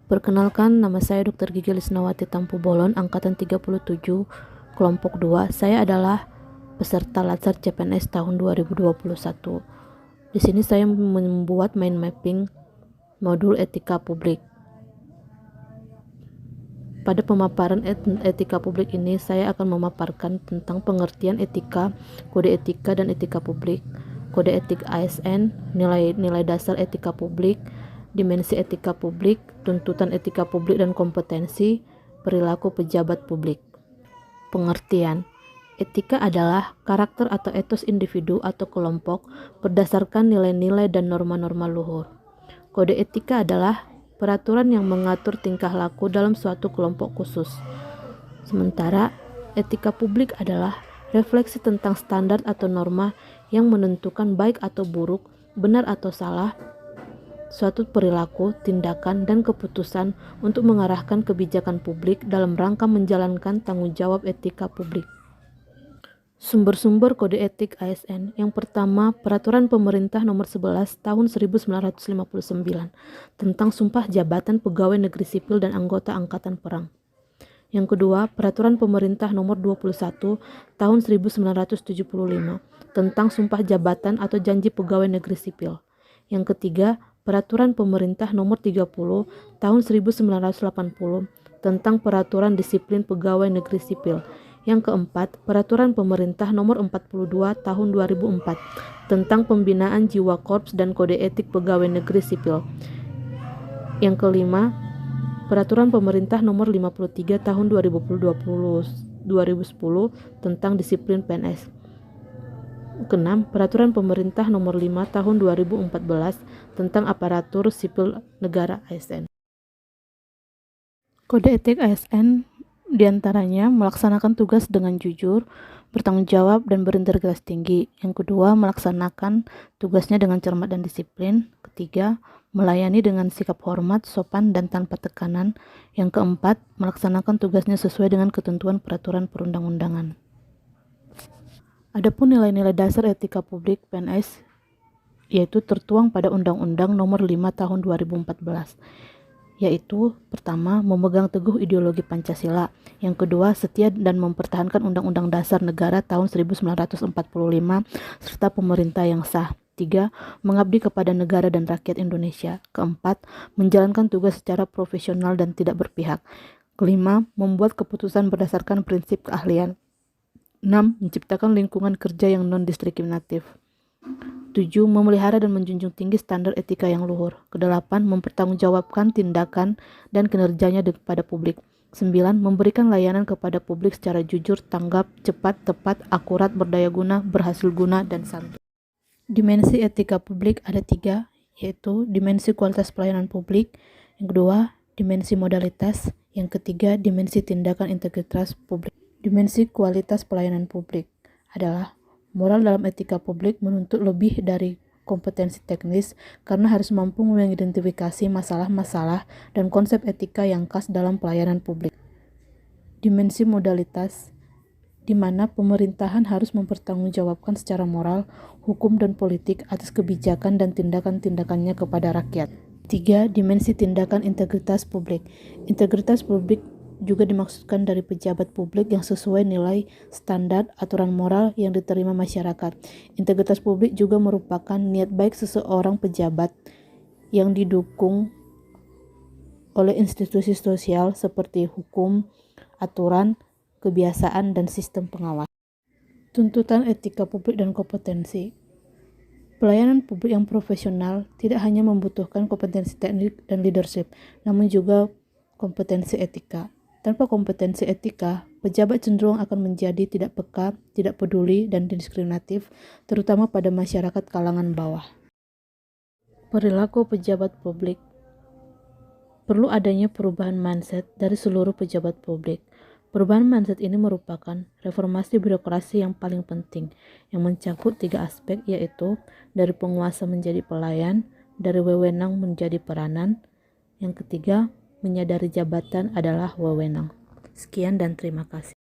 Perkenalkan, nama saya Dr. Gigi Lisnawati Tampu Bolon, angkatan 37, kelompok 2. Saya adalah peserta Latsar CPNS tahun 2021. Di sini saya membuat mind mapping modul etika publik. Pada pemaparan etika publik ini, saya akan memaparkan tentang pengertian etika, kode etika dan etika publik, kode etik ASN, nilai dasar etika publik, dimensi etika publik, tuntutan etika publik dan kompetensi, perilaku pejabat publik. Pengertian etika adalah karakter atau etos individu atau kelompok berdasarkan nilai-nilai dan norma-norma luhur. Kode etika adalah peraturan yang mengatur tingkah laku dalam suatu kelompok khusus. Sementara etika publik adalah refleksi tentang standar atau norma yang menentukan baik atau buruk, benar atau salah, suatu perilaku, tindakan, dan keputusan untuk mengarahkan kebijakan publik dalam rangka menjalankan tanggung jawab etika publik. Sumber-sumber kode etik ASN. Yang pertama, Peraturan Pemerintah Nomor 11 Tahun 1959 tentang Sumpah Jabatan Pegawai Negeri Sipil dan Anggota Angkatan Perang. Yang kedua, Peraturan Pemerintah Nomor 21 Tahun 1975 tentang Sumpah Jabatan atau Janji Pegawai Negeri Sipil. Yang ketiga, Peraturan Pemerintah Nomor 30 Tahun 1980 tentang Peraturan Disiplin Pegawai Negeri Sipil. Yang keempat, Peraturan Pemerintah Nomor 42 Tahun 2004 tentang Pembinaan Jiwa Korps dan Kode Etik Pegawai Negeri Sipil. Yang kelima, Peraturan Pemerintah Nomor 53 Tahun 2010 tentang Disiplin PNS. Keenam, Peraturan Pemerintah Nomor 5 Tahun 2014 tentang Aparatur Sipil Negara ASN. Kode etik ASN diantaranya melaksanakan tugas dengan jujur, bertanggung jawab, dan berintegritas tinggi. Yang kedua, melaksanakan tugasnya dengan cermat dan disiplin. Ketiga, melayani dengan sikap hormat, sopan, dan tanpa tekanan. Yang keempat, melaksanakan tugasnya sesuai dengan ketentuan peraturan perundang-undangan. Adapun nilai-nilai dasar etika publik PNS yaitu tertuang pada Undang-Undang Nomor 5 Tahun 2014, yaitu pertama, memegang teguh ideologi Pancasila, yang kedua, setia dan mempertahankan Undang-Undang Dasar Negara tahun 1945 serta pemerintah yang sah. 3. Mengabdi kepada negara dan rakyat Indonesia. Keempat, menjalankan tugas secara profesional dan tidak berpihak. Kelima, membuat keputusan berdasarkan prinsip keahlian. 6. Menciptakan lingkungan kerja yang non-diskriminatif. 7. Memelihara dan menjunjung tinggi standar etika yang luhur. Ke-8. Mempertanggungjawabkan tindakan dan kinerjanya kepada publik. 9. Memberikan layanan kepada publik secara jujur, tanggap, cepat, tepat, akurat, berdaya guna, berhasil guna, dan santun. Dimensi etika publik ada 3, yaitu dimensi kualitas pelayanan publik, yang kedua, dimensi modalitas, yang ketiga, dimensi tindakan integritas publik. Dimensi kualitas pelayanan publik adalah moral dalam etika publik menuntut lebih dari kompetensi teknis karena harus mampu mengidentifikasi masalah-masalah dan konsep etika yang khas dalam pelayanan publik. Dimensi modalitas, di mana pemerintahan harus mempertanggungjawabkan secara moral, hukum, dan politik atas kebijakan dan tindakan-tindakannya kepada rakyat. 3. Dimensi tindakan integritas publik. Integritas publik juga dimaksudkan dari pejabat publik yang sesuai nilai, standar, aturan moral yang diterima masyarakat. Integritas publik juga merupakan niat baik seseorang pejabat yang didukung oleh institusi sosial seperti hukum, aturan, kebiasaan, dan sistem pengawas. Tuntutan etika publik dan kompetensi. Pelayanan publik yang profesional tidak hanya membutuhkan kompetensi teknik dan leadership, namun juga kompetensi etika. Tanpa kompetensi etika, pejabat cenderung akan menjadi tidak peka, tidak peduli, dan diskriminatif, terutama pada masyarakat kalangan bawah. Perilaku pejabat publik. Perlu adanya perubahan mindset dari seluruh pejabat publik. Perubahan mindset ini merupakan reformasi birokrasi yang paling penting, yang mencakup 3 aspek, yaitu dari penguasa menjadi pelayan, dari wewenang menjadi peranan, yang ketiga, menyadari jabatan adalah wewenang. Sekian dan terima kasih.